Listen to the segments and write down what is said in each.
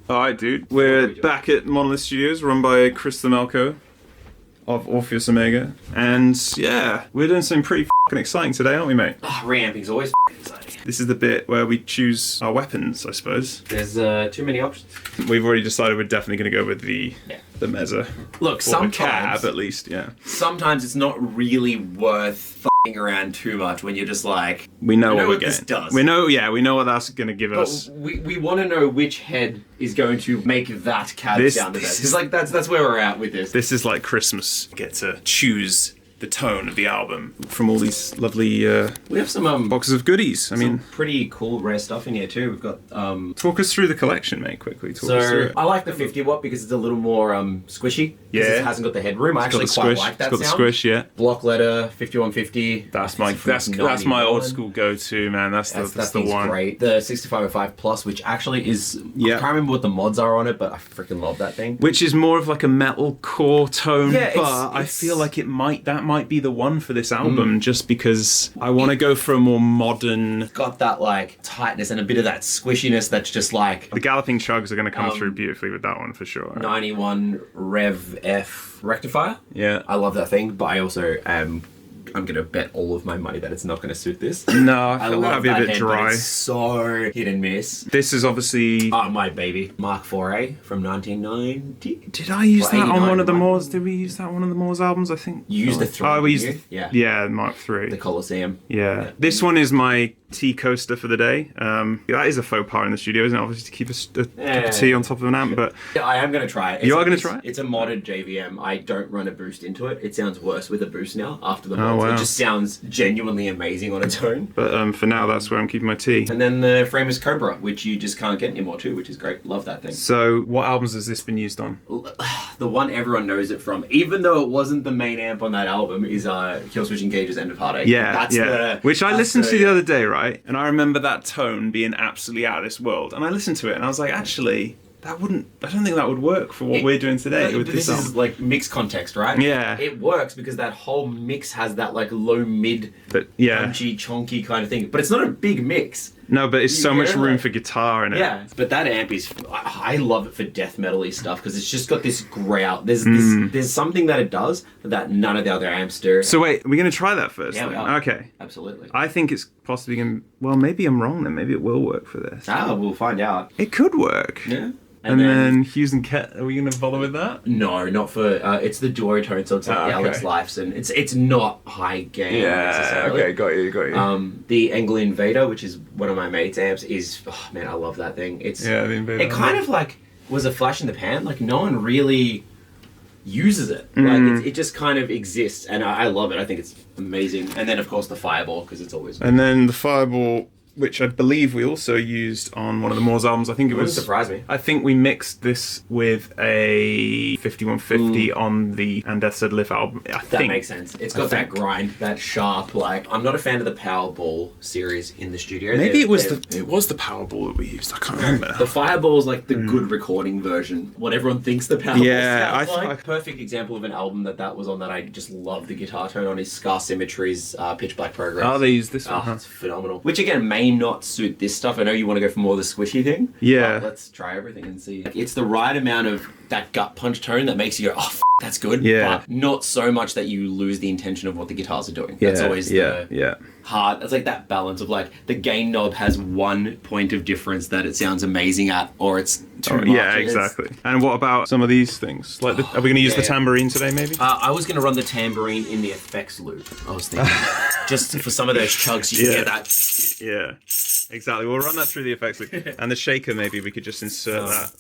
Alright, dude. We're back at Monolith Studios, run by Chris Themelco of Orpheus Omega. And yeah, we're doing something pretty f***ing exciting today, aren't we, mate? Oh, reamping's always f***ing exciting. This is the bit where we choose our weapons, I suppose. There's too many options. We've already decided we're definitely going to go with the Mesa. Look, or sometimes... the cab, at least, yeah. Sometimes it's not really worth f***ing around too much when you're just like... We know what we're getting. This does. We know what that's going to give us. We want to know which head is going to make that cab sound the best. Because like, that's where we're at with this. This is like Christmas. You get to choose the tone of the album from all these lovely we have some boxes of goodies. I mean, pretty cool rare stuff in here too. We've got talk us through the collection, mate, quickly. Talk us through it. I like the 50 watt because it's a little more squishy. Yeah, it hasn't got the headroom. I actually quite like that sound. It's got the squish, yeah. Block letter 5150. That's my old school go-to, man. That's the one. Great. The 6505 Plus, which actually is I can't remember what the mods are on it, but I freaking love that thing. Which is more of like a metal core tone, yeah, but I feel like that might be the one for this album, just because I want to go for a more modern... Got that like tightness and a bit of that squishiness that's just like... The galloping chugs are going to come through beautifully with that one for sure. 91 Rev F Rectifier. Yeah. I love that thing, but I also I'm going to bet all of my money that it's not going to suit this. No, I feel that'd be a bit dry. But it's so hit and miss. This is obviously... Oh, my baby. Mark 4A from 1990. Did I use that on one of the Moors? Did we use that on one of the Moors albums? I think. You used the 3. Oh, we used yeah, Mark 3. The Colosseum. Yeah. This one is my tea coaster for the day. That is a faux pas in the studio, isn't it? Obviously to keep a cup of tea on top of an amp, but... Yeah, I am going to try it. You are going to try it? It's a modded JVM. I don't run a boost into it. It sounds worse with a boost now after the mod. Wow. It just sounds genuinely amazing on its own. But for now, that's where I'm keeping my tea. And then the Framus Cobra, which you just can't get anymore too, which is great. Love that thing. So, what albums has this been used on? The one everyone knows it from, even though it wasn't the main amp on that album, is Kill Switch Engage's End of Heartache. Yeah, which I listened to the other day, right? And I remember that tone being absolutely out of this world. And I listened to it and I was like, actually... I don't think that would work for what we're doing today with this album. This is like mix context, right? Yeah. It works because that whole mix has that like low mid, punchy, chonky kind of thing. But it's not a big mix. No, but it's so much room for guitar in it. Yeah, but that amp is... I love it for death metal-y stuff because it's just got this growl. There's something that it does that none of the other amps do. So wait, are we going to try that first? Yeah, we are. Okay. Absolutely. I think it's possibly going to... Well, maybe I'm wrong then. Maybe it will work for this. We'll find out. It could work. Yeah. And then Hughes and Kettner, are we going to follow with that? No, not for... it's the Duotone, so it's like the Alex Lifes, and it's not high gain necessarily. Okay, got you. The ENGL Invader, which is one of my mates' amps, is... Oh, man, I love that thing. The Invader. It kind of like was a flash in the pan. Like, no one really uses it. Like, it just kind of exists, and I love it. I think it's amazing. And then, of course, the Fireball, because it's always... And then the Fireball... which I believe we also used on one of the Moors albums. I think it was... Wouldn't surprise me. I think we mixed this with a 5150 on the And Death Said Live album. That makes sense. It's got that grind, that sharp, like... I'm not a fan of the Powerball series in the studio. Maybe it was the Powerball that we used. I can't remember. The Fireball is like the good recording version. What everyone thinks the Powerball sounds like. Perfect example of an album that was on that I just love the guitar tone on is Scar Symmetry's Pitch Black Progress. Oh, they used this one. It's phenomenal. Which again, may not suit this stuff. I know you want to go for more of the squishy thing. Yeah. But let's try everything and see. It's the right amount of that gut punch tone that makes you go, oh, that's good. Yeah. But not so much that you lose the intention of what the guitars are doing. Yeah. That's always the hard. It's like that balance of like the gain knob has one point of difference that it sounds amazing at, or it's too much. Yeah, exactly. And what about some of these things? Like, are we going to use the tambourine today, maybe? I was going to run the tambourine in the effects loop. I was thinking, just for some of those chugs, you can get that. Yeah. Exactly. We'll run that through the effects loop. And the shaker, maybe we could just insert that.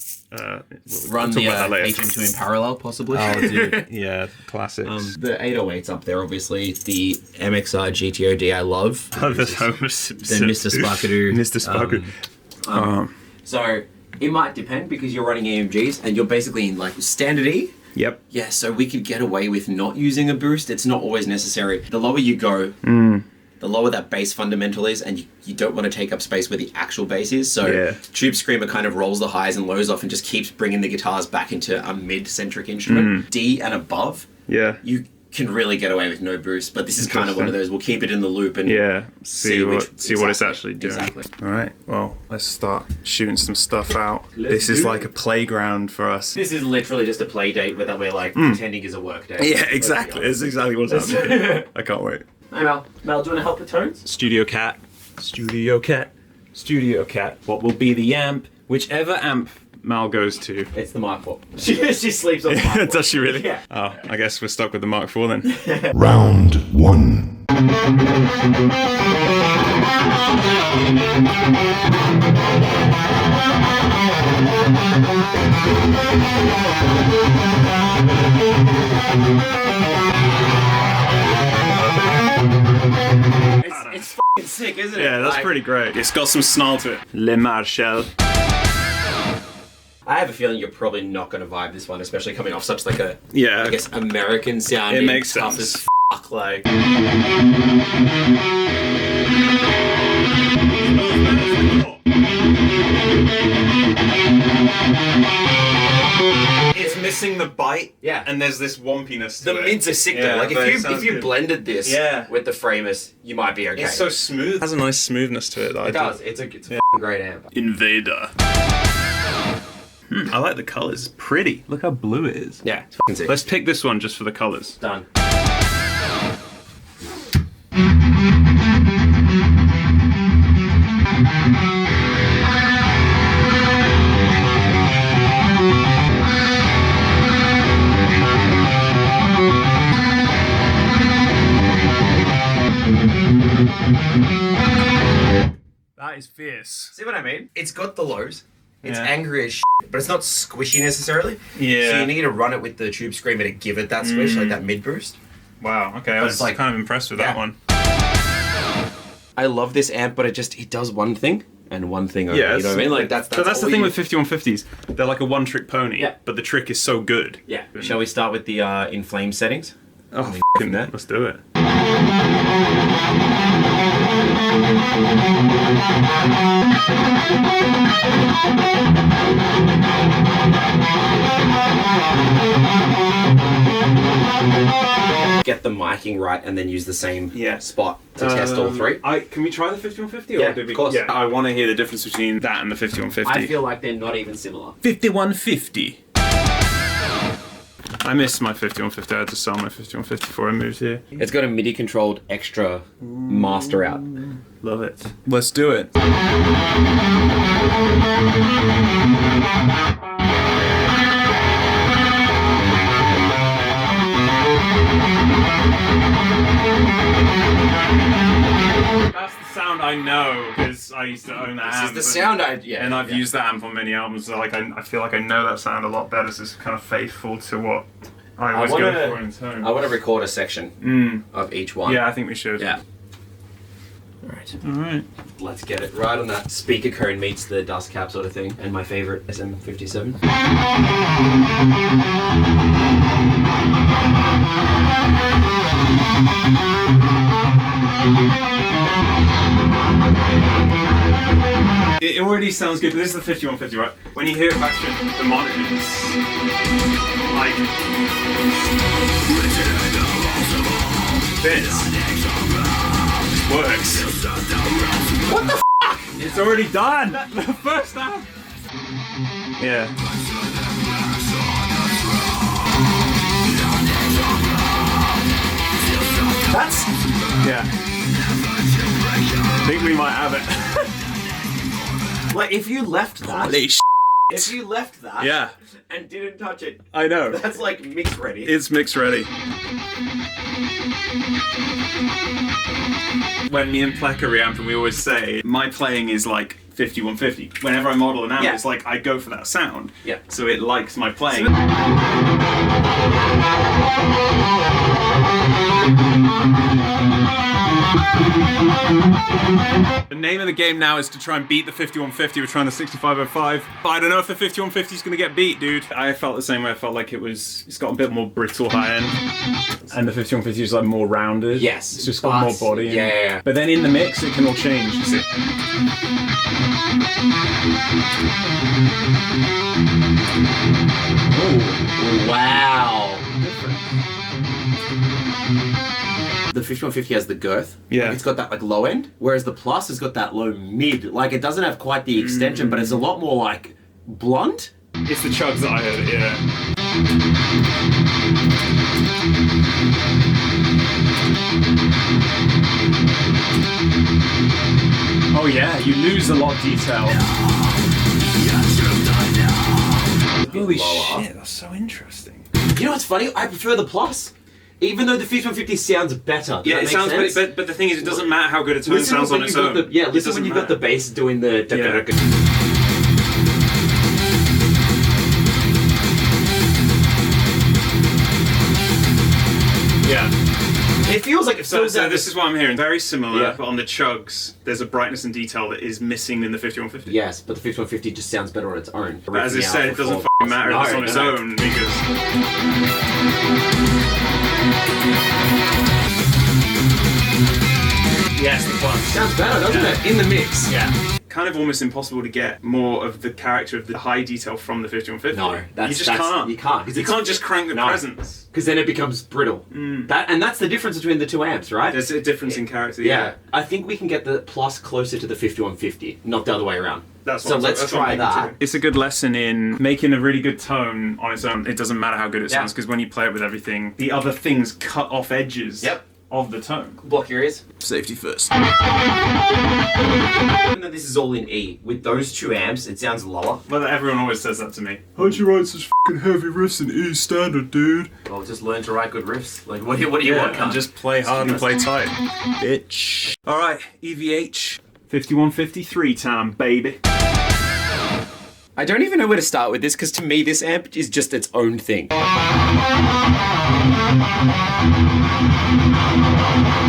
Run the HM2 in parallel, possibly. Oh, dude. Yeah, classics. The 808's up there, obviously. The MXR GTOD I love. The Mr. Sparkadoo. Mr. Sparkadoo. So, it might depend because you're running EMGs and you're basically in like standard E. Yep. Yeah, so we could get away with not using a boost. It's not always necessary. The lower you go... the lower that bass fundamental is, and you don't want to take up space where the actual bass is. So Tube Screamer kind of rolls the highs and lows off and just keeps bringing the guitars back into a mid-centric instrument. D and above, you can really get away with no boost, but this is kind of one of those, we'll keep it in the loop and see what it's actually doing. Exactly. All right, well, let's start shooting some stuff out. This is like a playground for us. This is literally just a play date that we're like pretending is a work day. Yeah, exactly. It's exactly what's happening. I can't wait. Hey Mel, do you want to help with tones? Studio Cat. What will be the amp? Whichever amp Mal goes to. It's the Mark IV. She sleeps on the Mark IV. Does she really? Yeah. Oh, I guess we're stuck with the Mark IV then. Round 1. It's f***ing sick, isn't it? Yeah, that's pretty great. It's got some snarl to it. Le Marshall. I have a feeling you're probably not going to vibe this one, especially coming off such like a, I guess, American sounding, it makes tough sense. as f***, like. It's missing the bite, yeah, and there's this wompiness to it. The mids are sick though. Like if you blended this with the Framus, you might be okay. It's so smooth. It has a nice smoothness to it. It does. It's a f***ing great amp. Invader. I like the colours. Pretty. Look how blue it is. Yeah, it's f***ing sick. Let's pick this one just for the colours. Done. That is fierce. See what I mean? It's got the lows. It's angry as shit, but it's not squishy necessarily. Yeah. So you need to run it with the tube screamer to give it that squish, like that mid boost. Wow, okay, I was kind of impressed with that one. I love this amp, but it does one thing and one thing only. You know what I mean? Like that's so that's the thing with 5150s. They're like a one-trick pony, but the trick is so good. Yeah. Shall we start with the inflame settings? Oh, let's do it. Get the miking right and then use the same spot to test all three. Can we try the 5150? Yeah, of course. Yeah, I want to hear the difference between that and the 5150. I feel like they're not even similar. 5150. I missed my 5150. I had to sell my 5150 before I moved here. It's got a MIDI controlled extra master out. Love it. Let's do it. That's the sound I know because I used to own that amp. This is the sound and I've used that amp on many albums. So like I feel like I know that sound a lot better. So it's kind of faithful to what I always go for in tone. I want to record a section of each one. Yeah, I think we should. Yeah. Alright. Let's get it right on that speaker cone meets the dust cap sort of thing. And my favorite SM57. It already sounds good. This is the 5150, right? When you hear it back to the monitor, it's like this works. What the f***? It's already done! The first half! Yeah. That's... Yeah. I think we might have it. Like, if you left that... Holy sh**. If you left that... Yeah. And didn't touch it... I know. That's like mix ready. It's mix ready. When me and Plek are reamping, we always say, my playing is like 5150. Whenever I model an amp, it's like, I go for that sound. Yeah. So it likes my playing. The name of the game now is to try and beat the 5150. We're trying the 6505. But I don't know if the 5150 is going to get beat, dude. I felt the same way. I felt like it's got a bit more brittle high end. And the 5150 is like more rounded. Yes. It's just got more body. Yeah. But then in the mix, it can all change. You see? Oh, wow. The 5150 has the girth. Yeah. It's got that like low end, whereas the Plus has got that low mid. Like it doesn't have quite the extension, but it's a lot more like blunt. It's the chugs that I heard, yeah. Oh yeah, you lose a lot of detail. Holy shit, that's so interesting. You know what's funny? I prefer the Plus. Even though the 5150 sounds better. Yeah, it sounds better, but the thing is, it doesn't matter how good a tone sounds on its own. Listen when you've got the bass doing the... Yeah. It feels like it So this is what I'm hearing. Very similar, but on the chugs, there's a brightness and detail that is missing in the 5150. Yes, but the 5150 just sounds better on its own. But as I said, it doesn't f***ing matter if it's on its own, because... Yes, the Plus. Sounds better, doesn't it? In the mix. Yeah. Kind of almost impossible to get more of the character of the high detail from the 5150. No, you just can't. You can't. You can't just crank the presence. Because then it becomes brittle. That's the difference between the two amps, right? There's a difference in character. Yeah. I think we can get the Plus closer to the 5150, not the other way around. So let's try that. It's a good lesson in making a really good tone on its own. It doesn't matter how good it sounds, because when you play it with everything, the other things cut off edges. Of the tone. Block your ears. Safety first. Even though this is all in E, with those two amps, it sounds lower. Well, everyone always says that to me. How'd you write such f***ing heavy riffs in E standard, dude? Well, just learn to write good riffs. Like, what do you want? And just play hard and play tight. Bitch. Alright, EVH. 5153 time, baby. I don't even know where to start with this, because to me, this amp is just its own thing.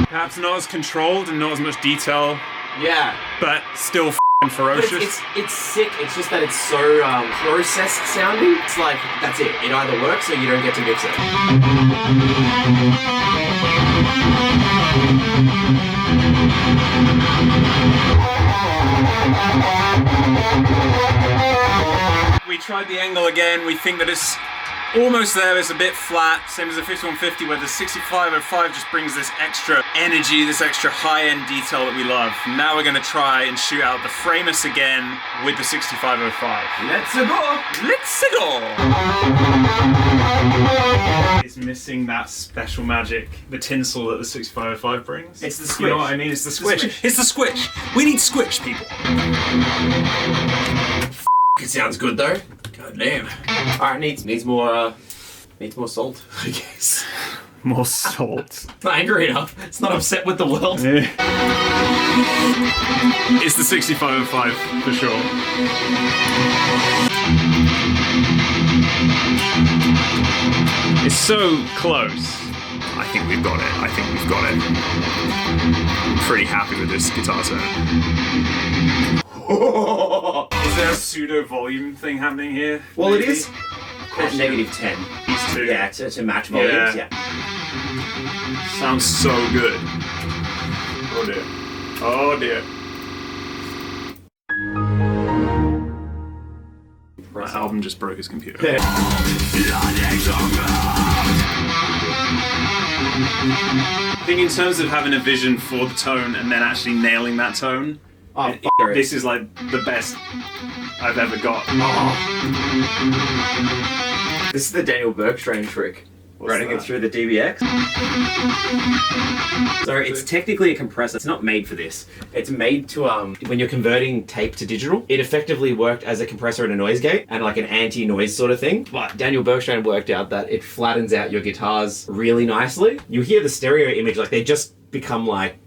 Perhaps not as controlled and not as much detail. Yeah. But still f***ing ferocious. But it's sick. It's just that it's so processed sounding. It's like, that's it. It either works or you don't get to mix it. We tried the ENGL again. We think that it's almost there. It's a bit flat, same as the 5150, where the 6505 just brings this extra energy, this extra high-end detail that we love. Now we're going to try and shoot out the Framus again with the 6505. Let's go! Let's go! It's missing that special magic, the tinsel that the 6505 brings. It's the squish. You know what I mean? It's the squish. It's the squish. We need squish, people. It sounds good though. God damn. Alright, needs more salt, I guess. More salt. It's not angry enough. It's not upset with the world. Yeah. It's the 6505 for sure. It's so close. I think we've got it. I'm pretty happy with this guitar sound. Is there a pseudo volume thing happening here? Well, maybe? It is at -10. These two. Yeah, to match volumes. Yeah. Sounds so good. Oh dear. Oh dear. My album just broke his computer. I think in terms of having a vision for the tone and then actually nailing that tone, this is like the best I've ever got. This is the Daniel Bergstrain trick. Running it through the DBX. So it's technically a compressor. It's not made for this. It's made to, when you're converting tape to digital, it effectively worked as a compressor and a noise gate and like an anti-noise sort of thing. But Daniel Bergstrain worked out that it flattens out your guitars really nicely. You hear the stereo image, like they just become like...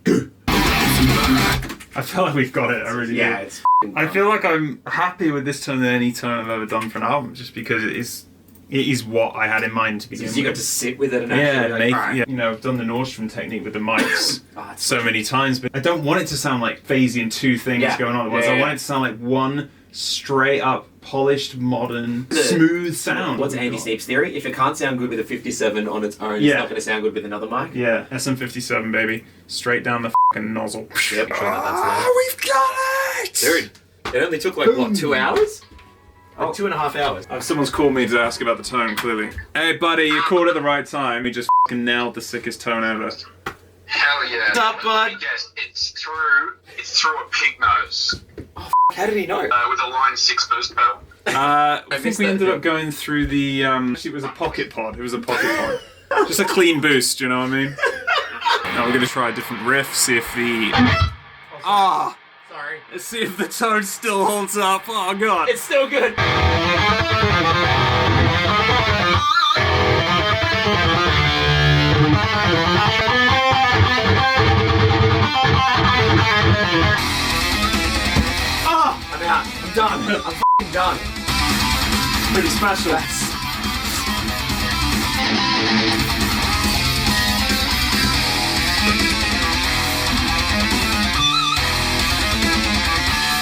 I feel like we've got it, I really do. It's I feel like I'm happier with this tone than any tone I've ever done for an album, just because it is what I had in mind to begin with. You got to sit with it and actually you know, I've done the Nordstrom technique with the mics so many times, but I don't want it to sound like phasey and two things going on at once. I want it to sound like one straight up, polished, modern, smooth sound. What's Andy Sneap's theory? If it can't sound good with a 57 on its own, it's not going to sound good with another mic. Yeah, SM57, baby. Straight down the fucking nozzle. Yep, we've got it! Dude, it only took like, what, 2 hours? Like 2.5 hours. Someone's called me to ask about the tone, clearly. Hey, buddy, you called at the right time. You just fucking nailed the sickest tone ever. Hell yeah. What's up, bud? Yes, it's through a pig nose. How did he know? With a line 6 boost pedal. I think we ended up going through the, actually it was a pocket pod. It was a pocket pod. Just a clean boost, you know what I mean? Now we're gonna try a different riff, see if the... Sorry. Let's see if the tone still holds up. Oh god. It's still good. I'm out. I'm done. I'm f***ing done. Pretty special.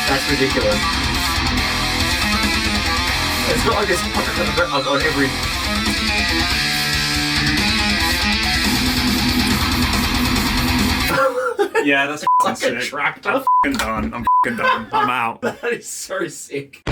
That's ridiculous. It's not like this on every... Yeah, that's like sick. a tractor. I'm f***ing done. I'm f***ing done. I'm out. That is so sick.